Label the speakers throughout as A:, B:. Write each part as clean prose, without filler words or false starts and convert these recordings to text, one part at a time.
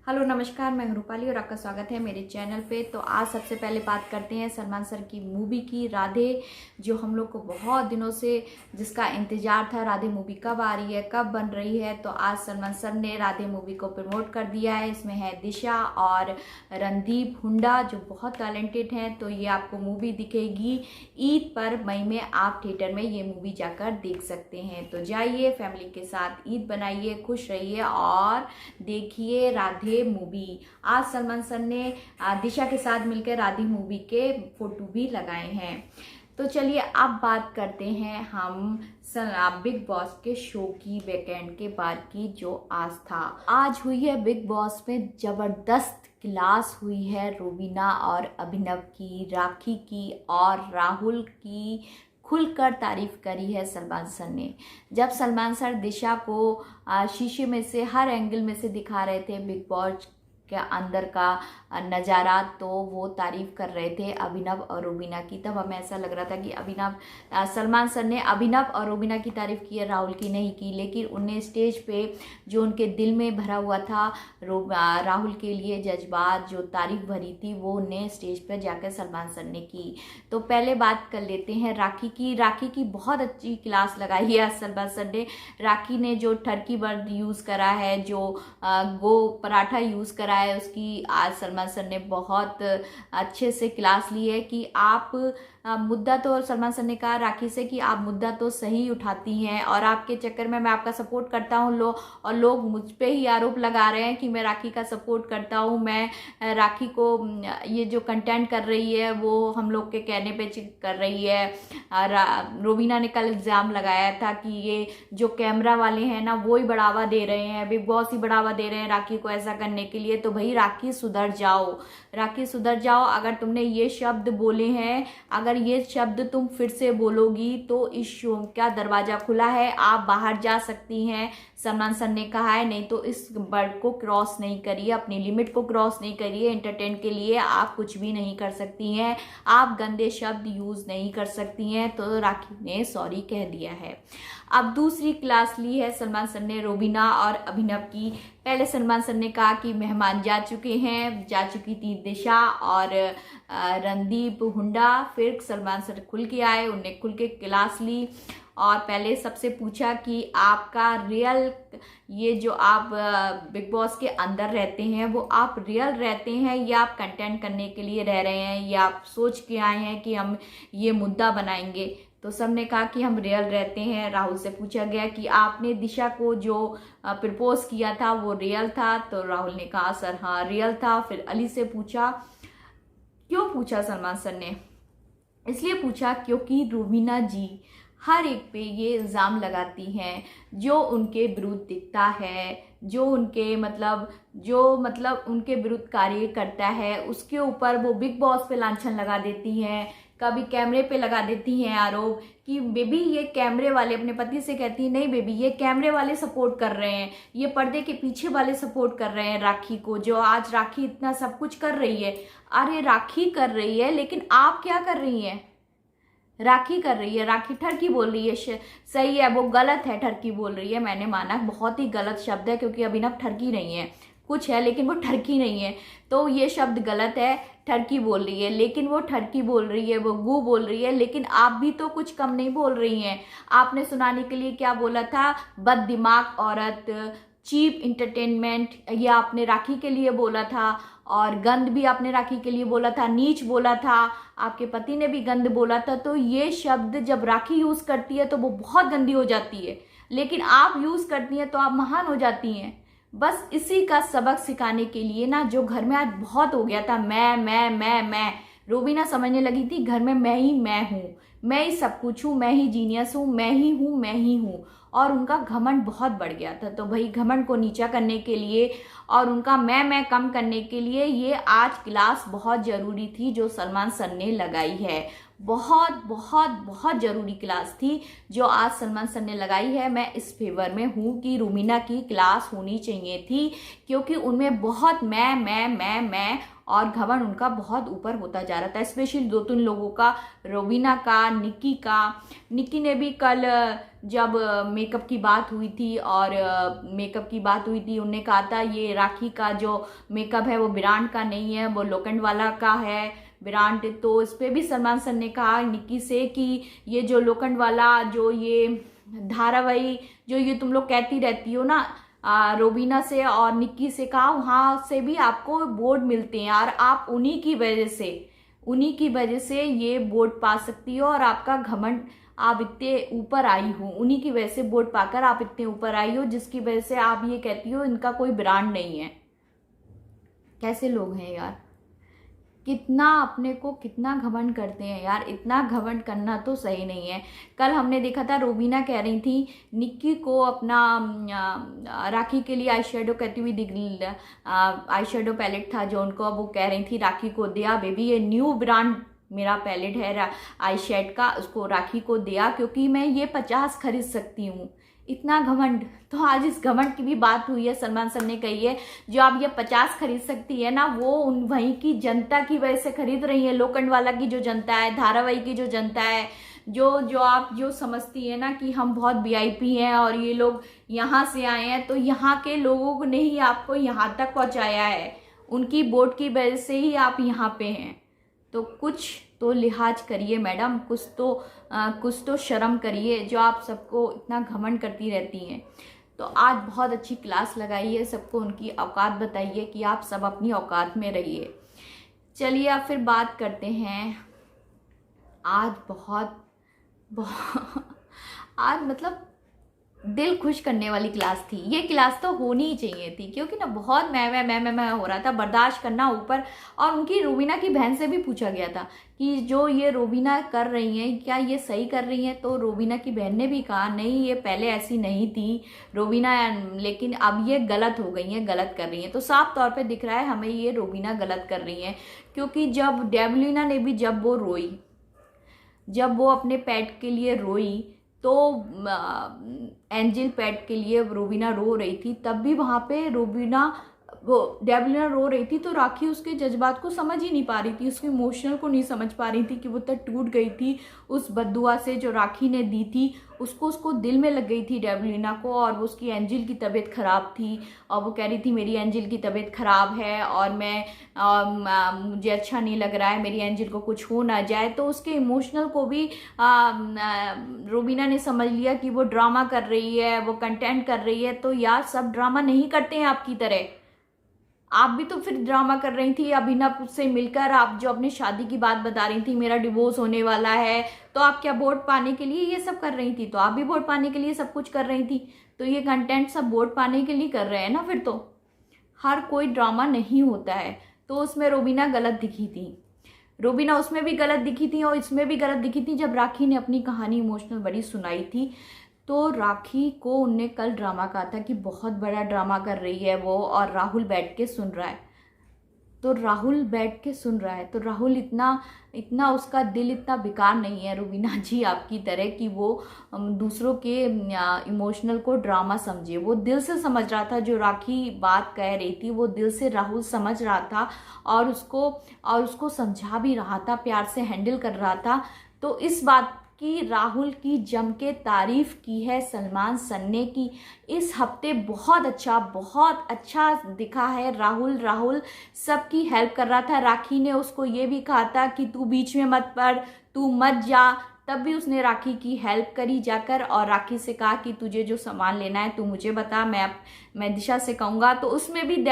A: Hello नमस्कार, मैं हूं रूपाली और आपका स्वागत है मेरे चैनल पे। तो आज सबसे पहले बात करते हैं सलमान सर की मूवी की राधे, जो हम लोग को बहुत दिनों से जिसका इंतजार था। राधे मूवी कब आ रही है, कब बन रही है, तो आज सलमान सर ने राधे मूवी को प्रमोट कर दिया है। इसमें है दिशा और रणदीप हुड्डा जो बहुत टैलेंटेड हैं। तो ये आपको मूवी दिखेगी ईद पर, मई में आप थिएटर में ये मूवी जाकर देख सकते हैं। तो जाइए फैमिली के साथ ईद बनाइए, खुश रहिए और देखिए राधे मूवी। आज सलमान सर ने दिशा के साथ मिलकर राधे मूवी के फोटो भी लगाए हैं। तो चलिए अब बात करते हैं हम बिग बॉस के शो की वीकेंड के बाद की जो आज था। आज हुई है बिग बॉस में जबरदस्त क्लास हुई है रूबीना और अभिनव की, राखी की और राहुल की खुलकर तारीफ करी है सलमान सर ने। जब सलमान सर दिशा को शीशे में से हर एंगल में से दिखा रहे थे बिग बॉस के अंदर का नज़ारा, तो वो तारीफ कर रहे थे अभिनव और रूबीना की। तब हमें ऐसा लग रहा था कि सलमान सर ने अभिनव और रूबीना की तारीफ की है, राहुल की नहीं की। लेकिन उन्हें स्टेज पे जो उनके दिल में भरा हुआ था राहुल के लिए जज्बात, जो तारीफ भरी थी, वो उन्हें स्टेज पर जाकर सलमान सर ने की। तो पहले बात कर लेते हैं राखी की। राखी की बहुत अच्छी क्लास लगाई है सलमान सर ने। राखी ने जो टर्की बर्ड यूज़ करा है, जो गो पराठा यूज़ करा है, उसकी आज सलमान सर ने बहुत अच्छे से क्लास ली है कि आप मुद्दा तो सलमान सर ने कहा राखी से कि आप मुद्दा तो सही उठाती हैं और आपके चक्कर में मैं आपका सपोर्ट करता हूं और लोग मुझ पे ही आरोप लगा रहे हैं कि मैं राखी का सपोर्ट करता हूं। मैं राखी को ये जो कंटेंट कर रही है वो हम लोग के कहने पे कर रही है। रूबीना ने कल इल्ज़ाम लगाया था कि ये जो कैमरा वाले हैं ना, वो ही बढ़ावा दे रहे हैं, बिग बॉस ही बढ़ावा दे रहे हैं राखी को ऐसा करने के लिए। तो भाई राखी सुधर जाओ, राखी सुधर जाओ। अगर तुमने ये शब्द बोले हैं, अगर ये शब्द तुम फिर से बोलोगी तो इस शो का दरवाजा खुला है, आप बाहर जा सकती हैं, सलमान सर ने कहा है। नहीं तो इस वर्ड को क्रॉस नहीं करिए, अपनी लिमिट को क्रॉस नहीं करिए। एंटरटेन के लिए आप कुछ भी नहीं कर सकती हैं, आप गंदे शब्द यूज नहीं कर सकती हैं। तो राखी ने सॉरी कह दिया है। अब दूसरी क्लास ली है सलमान सर ने रूबीना और अभिनव की। पहले सलमान सर ने कहा कि मेहमान जा चुकी थी दिशा और रणदीप हुड्डा। फिर सलमान सर खुल के आए, उन्होंने खुल के क्लास ली और पहले सबसे पूछा कि आपका रियल, ये जो आप बिग बॉस के अंदर रहते हैं वो आप रियल रहते हैं या आप कंटेंट करने के लिए रह रहे हैं, या आप सोच के आए हैं कि हम ये मुद्दा बनाएंगे। तो सबने कहा कि हम रियल रहते हैं। राहुल से पूछा गया कि आपने दिशा को जो प्रपोज किया था वो रियल था, तो राहुल ने कहा सर हाँ रियल था। फिर अली से पूछा, क्यों पूछा सलमान सर ने? इसलिए पूछा क्योंकि रूबीना जी हर एक पे ये इल्ज़ाम लगाती हैं जो उनके विरुद्ध दिखता है, जो उनके मतलब उनके विरुद्ध कार्य करता है, उसके ऊपर वो बिग बॉस पे लांछन लगा देती हैं, कभी कैमरे पे लगा देती हैं आरोप कि बेबी ये कैमरे वाले, अपने पति से कहती है नहीं बेबी ये कैमरे वाले सपोर्ट कर रहे हैं, ये पर्दे के पीछे वाले सपोर्ट कर रहे हैं राखी को, जो आज राखी इतना सब कुछ कर रही है। अरे राखी कर रही है, लेकिन आप क्या कर रही हैं? राखी कर रही है, राखी ठरकी बोल रही है। सही है, वो गलत है, ठरकी बोल रही है, मैंने माना बहुत ही गलत शब्द है क्योंकि अभिनव ठरकी नहीं है, कुछ है लेकिन वो ठरकी नहीं है, तो ये शब्द गलत है। ठरकी बोल रही है, लेकिन वो ठरकी बोल रही है, वो गू बोल रही है। लेकिन आप भी तो कुछ कम नहीं बोल रही हैं। आपने सुनाने के लिए क्या बोला था? बद दिमाग औरत, चीप इंटरटेनमेंट, ये आपने राखी के लिए बोला था। और गंद भी आपने राखी के लिए बोला था, नीच बोला था, आपके पति ने भी गंद बोला था। तो ये शब्द जब राखी यूज़ करती है तो वो बहुत गंदी हो जाती है, लेकिन आप यूज़ करती हैं तो आप महान हो जाती हैं। बस इसी का सबक सिखाने के लिए ना, जो घर में आज बहुत हो गया था, मैं रूबीना समझने लगी थी घर में मैं हूँ, मैं ही सब कुछ हूँ, मैं ही जीनियस हूँ, मैं ही हूँ। और उनका घमंड बहुत बढ़ गया था। तो भाई घमंड को नीचा करने के लिए और उनका मैं कम करने के लिए ये आज क्लास बहुत ज़रूरी थी जो सलमान सर ने लगाई है। बहुत बहुत बहुत ज़रूरी क्लास थी जो आज सलमान सर ने लगाई है। मैं इस फेवर में हूँ कि रूबीना की क्लास होनी चाहिए थी, क्योंकि उनमें बहुत मैं और घमंड उनका बहुत ऊपर होता जा रहा था, स्पेशली दो तीन लोगों का, रूबीना का, निक्की का। निक्की ने भी कल जब मेकअप की बात हुई थी उन्होंने कहा था ये राखी का जो मेकअप है वो ब्रांड का नहीं है, वो लोखंड वाला का है ब्रांड। तो इस पे भी सलमान सर ने कहा निक्की से कि ये जो लोखंड वाला जो ये धारावाही जो ये तुम लोग कहती रहती हो ना, रूबीना से और निक्की से कहा वहाँ से भी आपको बोर्ड मिलते हैं और आप उन्हीं की वजह से ये बोर्ड पा सकती हो और आपका घमंड, आप इतने ऊपर आई हो, उन्हीं की वजह से बोर्ड पाकर आप इतने ऊपर आई हो, जिसकी वजह से आप ये कहती हो इनका कोई ब्रांड नहीं है। कैसे लोग हैं यार, कितना अपने को कितना घमंड करते हैं यार, इतना घमंड करना तो सही नहीं है। कल हमने देखा था रूबीना कह रही थी निक्की को अपना राखी के लिए आई शेडो कहती हुई आई शेडो पैलेट था जो उनको, अब वो कह रही थी राखी को दिया बेबी ये न्यू ब्रांड मेरा पैलेट है आई शेड का, उसको राखी को दिया क्योंकि मैं ये 50 खरीद सकती हूँ। इतना घमंड। तो आज इस घमंड की भी बात हुई है, सलमान सर ने कही है जो आप ये 50 खरीद सकती है ना, वो उन वहीं की जनता की वजह से खरीद रही है, लोखंड वाला की जो जनता है, धारावाही की जो जनता है, जो आप जो समझती है ना कि हम बहुत वीआईपी हैं और ये लोग यहाँ से आए हैं, तो यहाँ के लोगों ने ही आपको यहाँ तक पहुँचाया है, उनकी वोट की वजह से ही आप यहाँ पे हैं। तो कुछ तो लिहाज करिए मैडम, कुछ तो शर्म करिए जो आप सबको इतना घमंड करती रहती हैं। तो आज बहुत अच्छी क्लास लगाई है, सबको उनकी औकात बताइए कि आप सब अपनी औकात में रहिए। चलिए अब फिर बात करते हैं। आज आज मतलब दिल खुश करने वाली क्लास थी। ये क्लास तो होनी ही चाहिए थी, क्योंकि ना बहुत मैं हो रहा था, बर्दाश्त करना ऊपर। और उनकी रूबीना की बहन से भी पूछा गया था कि जो ये रूबीना कर रही हैं क्या ये सही कर रही हैं, तो रूबीना की बहन ने भी कहा नहीं ये पहले ऐसी नहीं थी रूबीना, लेकिन अब ये गलत हो गई हैं, गलत कर रही हैं। तो साफ तौर पे दिख रहा है हमें ये रूबीना गलत कर रही हैं, क्योंकि जब डेवलिना ने भी जब वो अपने पेट के लिए रोई, तो एंजल पेट के लिए रूबीना रो रही थी, तब भी वहाँ पे डेवलिना रो रही थी, तो राखी उसके जज्बात को समझ ही नहीं पा रही थी, उसके इमोशनल को नहीं समझ पा रही थी कि वो तक टूट गई थी उस बद्दुआ से जो राखी ने दी थी, उसको दिल में लग गई थी डेवलिना को। और वो उसकी एंजल की तबीयत ख़राब थी और वो कह रही थी मेरी एंजल की तबीयत ख़राब है और मुझे अच्छा नहीं लग रहा है, मेरी एंजल को कुछ हो ना जाए। तो उसके इमोशनल को भी रूबीना ने समझ लिया कि वो ड्रामा कर रही है, वो कंटेंट कर रही है। तो यार सब ड्रामा नहीं करते हैं आपकी तरह, आप भी तो फिर ड्रामा कर रही थी अभिनव से मिलकर। आप जो अपनी शादी की बात बता रही थी मेरा डिवोर्स होने वाला है, तो आप क्या वोट पाने के लिए ये सब कर रही थी? तो आप भी वोट पाने के लिए सब कुछ कर रही थी, तो ये कंटेंट सब वोट पाने के लिए कर रहे हैं ना। फिर तो हर कोई ड्रामा नहीं होता है। तो उसमें रूबीना गलत दिखी थी, रूबीना उसमें भी गलत दिखी थी और इसमें भी गलत दिखी थी। जब राखी ने अपनी कहानी इमोशनल बड़ी सुनाई थी, तो राखी को उनने कल ड्रामा कहा था कि बहुत बड़ा ड्रामा कर रही है वो, और राहुल बैठ के सुन रहा है। तो राहुल इतना उसका दिल इतना बेकार नहीं है रूबीना जी आपकी तरह कि वो दूसरों के इमोशनल को ड्रामा समझे। वो दिल से समझ रहा था, जो राखी बात कह रही थी वो दिल से राहुल समझ रहा था और उसको समझा भी रहा था, प्यार से हैंडल कर रहा था। तो इस बात कि राहुल की जम के तारीफ की है सलमान सर ने कि इस हफ्ते बहुत अच्छा दिखा है राहुल सबकी हेल्प कर रहा था। राखी ने उसको ये भी कहा था कि तू बीच में मत पड़, तू मत जा, तब भी उसने राखी की हेल्प करी जाकर और राखी से कहा कि तुझे जो सामान लेना है तू मुझे बता, मैं दिशा से कहूँगा। तो उसमें भी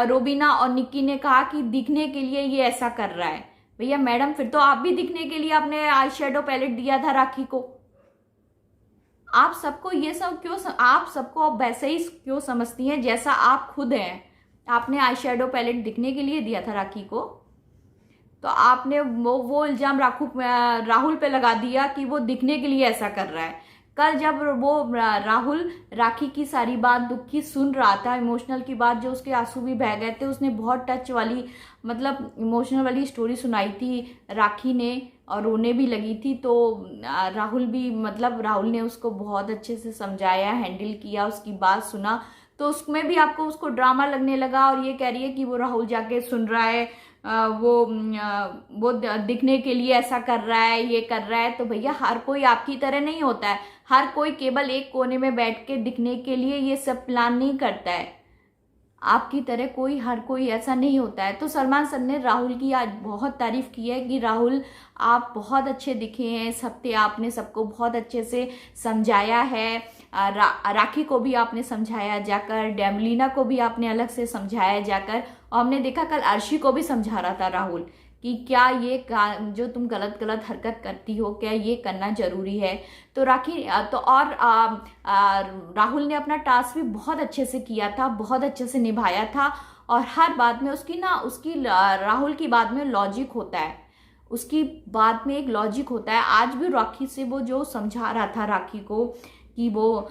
A: रूबीना और निक्की ने कहा कि दिखने के लिए ये ऐसा कर रहा है। भैया मैडम फिर तो आप भी दिखने के लिए आपने आई शेडो पैलेट दिया था राखी को। आप सबको ये सब क्यों, आप सबको वैसे ही क्यों समझती हैं जैसा आप खुद हैं। आपने आई शेडो पैलेट दिखने के लिए दिया था राखी को, तो आपने वो इल्जाम राहुल पे लगा दिया कि वो दिखने के लिए ऐसा कर रहा है। कल जब वो राहुल राखी की सारी बात दुख की सुन रहा था, इमोशनल की बात, जो उसके आंसू भी बह गए थे, उसने बहुत टच वाली मतलब इमोशनल वाली स्टोरी सुनाई थी राखी ने, और रोने भी लगी थी। तो राहुल भी मतलब राहुल ने उसको बहुत अच्छे से समझाया, हैंडल किया, उसकी बात सुना, तो उसमें भी आपको उसको ड्रामा लगने लगा। और ये कह रही है कि वो राहुल जाके सुन रहा है, वो दिखने के लिए ऐसा कर रहा है, ये कर रहा है। तो भैया हर कोई आपकी तरह नहीं होता है, हर कोई केवल एक कोने में बैठ के दिखने के लिए ये सब प्लान नहीं करता है, आपकी तरह कोई हर कोई ऐसा नहीं होता है। तो सलमान सर ने राहुल की आज बहुत तारीफ की है कि राहुल आप बहुत अच्छे दिखे हैं इस हफ्ते, आपने सबको बहुत अच्छे से समझाया है। राखी को भी आपने समझाया जाकर, डेमलिना को भी आपने अलग से समझाया जाकर, और हमने देखा कल अर्शी को भी समझा रहा था राहुल कि क्या ये जो तुम गलत गलत हरकत करती हो, क्या ये करना जरूरी है। तो राखी तो और राहुल ने अपना टास्क भी बहुत अच्छे से किया था, बहुत अच्छे से निभाया था, और हर बात में उसकी राहुल की बात में लॉजिक होता है, उसकी बात में एक लॉजिक होता है। आज भी राखी से वो जो समझा रहा था राखी को कि वो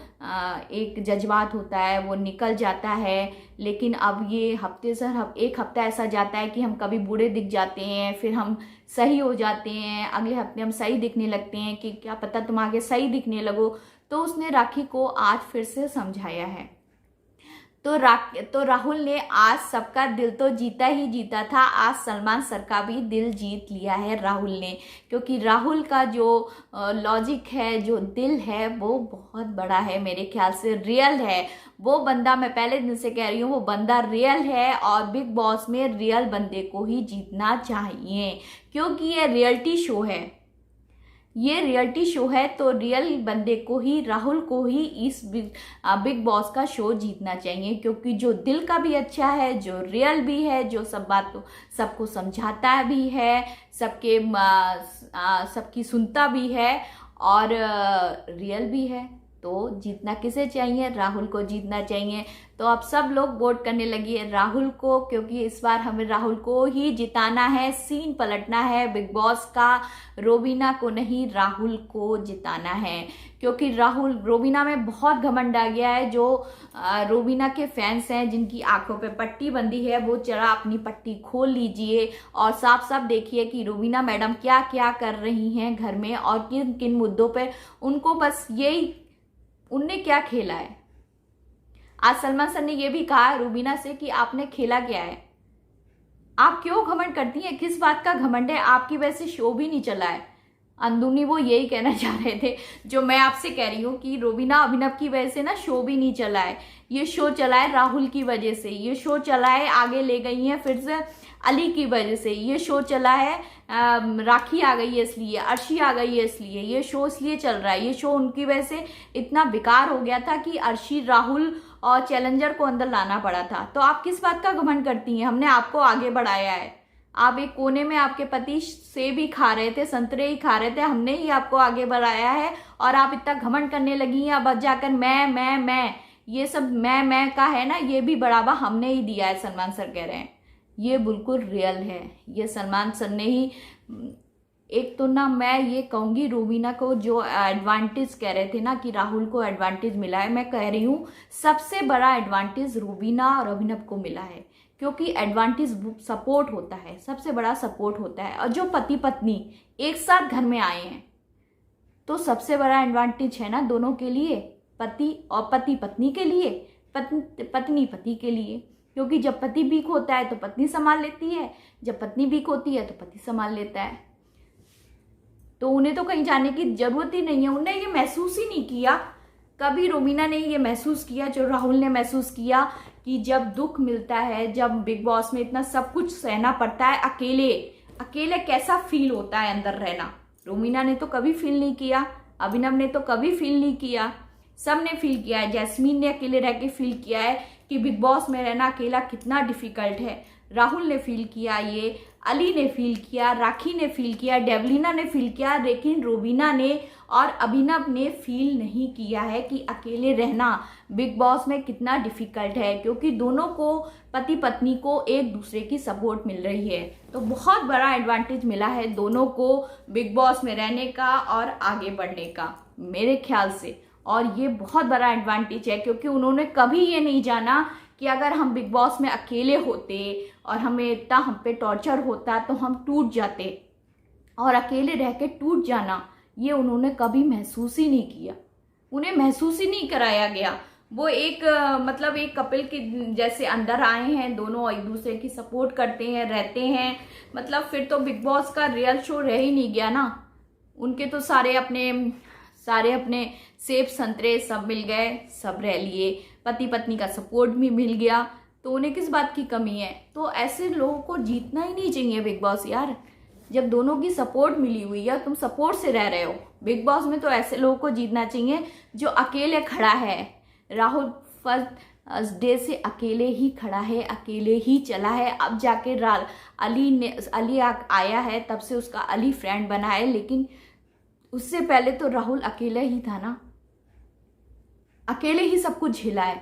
A: एक जज्बात होता है, वो निकल जाता है, लेकिन अब ये हफ्ते से एक हफ्ता ऐसा जाता है कि हम कभी बुरे दिख जाते हैं, फिर हम सही हो जाते हैं, अगले हफ्ते हम सही दिखने लगते हैं, कि क्या पता तुम आगे सही दिखने लगो। तो उसने राखी को आज फिर से समझाया है। तो राहुल ने आज सबका दिल तो जीता ही जीता था, आज सलमान सर का भी दिल जीत लिया है राहुल ने, क्योंकि राहुल का जो लॉजिक है, जो दिल है, वो बहुत बड़ा है, मेरे ख्याल से रियल है। वो बंदा, मैं पहले दिन से कह रही हूँ, वो बंदा रियल है, और बिग बॉस में रियल बंदे को ही जीतना चाहिए, क्योंकि ये रियलिटी शो है, ये रियलिटी शो है। तो रियल बंदे को ही, राहुल को ही इस बिग बॉस का शो जीतना चाहिए, क्योंकि जो दिल का भी अच्छा है, जो रियल भी है, जो सब बात को सबको समझाता भी है, सबकी सुनता भी है, और रियल भी है। तो जीतना किसे चाहिए? राहुल को जीतना चाहिए। तो अब सब लोग वोट करने लगी है राहुल को, क्योंकि इस बार हमें राहुल को ही जिताना है, सीन पलटना है बिग बॉस का, रोबीना को नहीं, राहुल को जिताना है। क्योंकि रोबीना में बहुत घमंड आ गया है। जो रोबीना के फैंस हैं, जिनकी आंखों पे पट्टी बंधी है, वो जरा अपनी पट्टी खोल लीजिए और साफ साफ देखिए कि रोबीना मैडम क्या क्या कर रही हैं घर में, और किन किन मुद्दों पर उनको बस यही, उनने क्या खेला है। आज सलमान सर ने यह भी कहा रूबीना से कि आपने खेला क्या है, आप क्यों घमंड करती हैं, किस बात का घमंड है, आपकी वजह से शो भी नहीं चला है। अंदरूनी वो यही कहना चाह रहे थे जो मैं आपसे कह रही हूँ कि रोबीना अभिनव की वजह से ना शो भी नहीं चला है, ये शो चला है राहुल की वजह से, ये शो चला है, आगे ले गई है फिर से अली की वजह से, ये शो चला है, राखी आ गई है इसलिए, अर्शी आ गई है इसलिए, ये शो इसलिए चल रहा है। ये शो उनकी वजह से इतना बेकार हो गया था कि अर्शी, राहुल और चैलेंजर को अंदर लाना पड़ा था। तो आप किस बात का घमंड करती हैं? हमने आपको आगे बढ़ाया है, आप एक कोने में आपके पति सेब ही खा रहे थे, संतरे ही खा रहे थे, हमने ही आपको आगे बढ़ाया है, और आप इतना घमंड करने लगी हैं। अब जाकर मैं ये सब मैं का है ना, ये भी बढ़ावा हमने ही दिया है, सलमान सर कह रहे हैं। ये बिल्कुल रियल है, ये सलमान सर ने ही। एक तो ना मैं ये कहूँगी, रूबीना को जो एडवांटेज कह रहे थे ना कि राहुल को एडवांटेज मिला है, मैं कह रही हूँ सबसे बड़ा एडवांटेज रूबीना और अभिनव को मिला है, क्योंकि एडवांटेज सपोर्ट होता है, सबसे बड़ा सपोर्ट होता है। और जो पति पत्नी एक साथ घर में आए हैं, तो सबसे बड़ा एडवांटेज है ना दोनों के लिए, पति और पति पत्नी के लिए, पत्नी पति के लिए। क्योंकि जब पति वीक होता है तो पत्नी संभाल लेती है, जब पत्नी वीक होती है तो पति संभाल लेता है। तो उन्हें तो कहीं जाने की जरूरत ही नहीं है, उन्हें ये महसूस ही नहीं किया कभी। रोबीना ने ये महसूस किया जो राहुल ने महसूस किया कि जब दुख मिलता है, जब बिग बॉस में इतना सब कुछ सहना पड़ता है, अकेले अकेले कैसा फील होता है अंदर रहना। रोबीना ने तो कभी फील नहीं किया, अभिनव ने तो कभी फील नहीं किया, सब ने फील किया है। जैस्मीन ने अकेले रह के फील किया है कि बिग बॉस में रहना अकेला कितना डिफिकल्ट है। राहुल ने फील किया, ये अली ने फील किया, राखी ने फील किया, डेवलिना ने फील किया, लेकिन रोबीना ने और अभिनव ने फील नहीं किया है कि अकेले रहना बिग बॉस में कितना डिफिकल्ट है, क्योंकि दोनों को, पति पत्नी को एक दूसरे की सपोर्ट मिल रही है। तो बहुत बड़ा एडवांटेज मिला है दोनों को बिग बॉस में रहने का और आगे बढ़ने का। मेरे ख्याल से। और ये बहुत बड़ा एडवांटेज है, क्योंकि उन्होंने कभी ये नहीं जाना कि अगर हम बिग बॉस में अकेले होते और हमें इतना हम पे टॉर्चर होता तो हम टूट जाते, और अकेले रह के टूट जाना ये उन्होंने कभी महसूस ही नहीं किया, उन्हें महसूस ही नहीं कराया गया। वो एक मतलब एक कपल के जैसे अंदर आए हैं, दोनों एक दूसरे की सपोर्ट करते हैं, रहते हैं। मतलब फिर तो बिग बॉस का रियल शो रह ही नहीं गया ना। उनके तो सारे अपने सेब संतरे सब मिल गए, सब रह लिए, पति पत्नी का सपोर्ट भी मिल गया, तो उन्हें किस बात की कमी है। तो ऐसे लोगों को जीतना ही नहीं चाहिए बिग बॉस यार। जब दोनों की सपोर्ट मिली हुई है, तुम सपोर्ट से रह रहे हो बिग बॉस में, तो ऐसे लोगों को जीतना चाहिए जो अकेले खड़ा है। राहुल फर्स्ट डे से अकेले ही खड़ा है, अकेले ही चला है। अब जाके अली आया है, तब से उसका अली फ्रेंड बना है, लेकिन उससे पहले तो राहुल अकेला ही था ना। अकेले ही सब कुछ झेला है,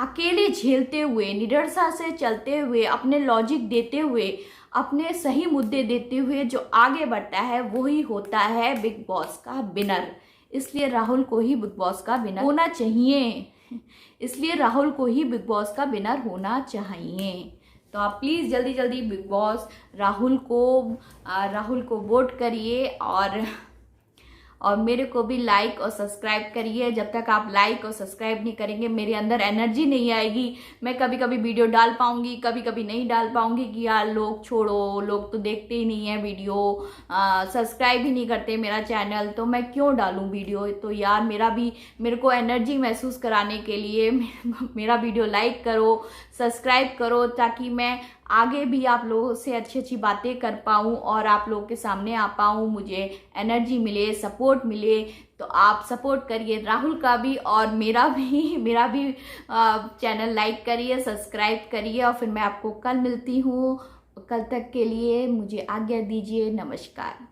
A: अकेले झेलते हुए, निडरता से चलते हुए, अपने लॉजिक देते हुए, अपने सही मुद्दे देते हुए जो आगे बढ़ता है वही होता है बिग बॉस का विनर। इसलिए राहुल को ही बिग बॉस का विनर होना चाहिए, इसलिए राहुल को ही बिग बॉस का विनर होना चाहिए। तो आप प्लीज़ जल्दी जल्दी बिग बॉस राहुल को वोट करिए, और मेरे को भी लाइक और सब्सक्राइब करिए। जब तक आप लाइक और सब्सक्राइब नहीं करेंगे, मेरे अंदर एनर्जी नहीं आएगी। मैं कभी कभी वीडियो डाल पाऊंगी, कभी कभी नहीं डाल पाऊंगी कि यार लोग छोड़ो, लोग तो देखते ही नहीं है वीडियो, सब्सक्राइब ही नहीं करते मेरा चैनल, तो मैं क्यों डालूं वीडियो। तो यार मेरे को एनर्जी महसूस कराने के लिए मेरा वीडियो लाइक करो, सब्सक्राइब करो, ताकि मैं आगे भी आप लोगों से अच्छी अच्छी बातें कर पाऊँ और आप लोगों के सामने आ पाऊँ, मुझे एनर्जी मिले, सपोर्ट मिले। तो आप सपोर्ट करिए राहुल का भी और मेरा भी चैनल लाइक करिए, सब्सक्राइब करिए। और फिर मैं आपको कल मिलती हूँ, कल तक के लिए मुझे आज्ञा दीजिए। नमस्कार।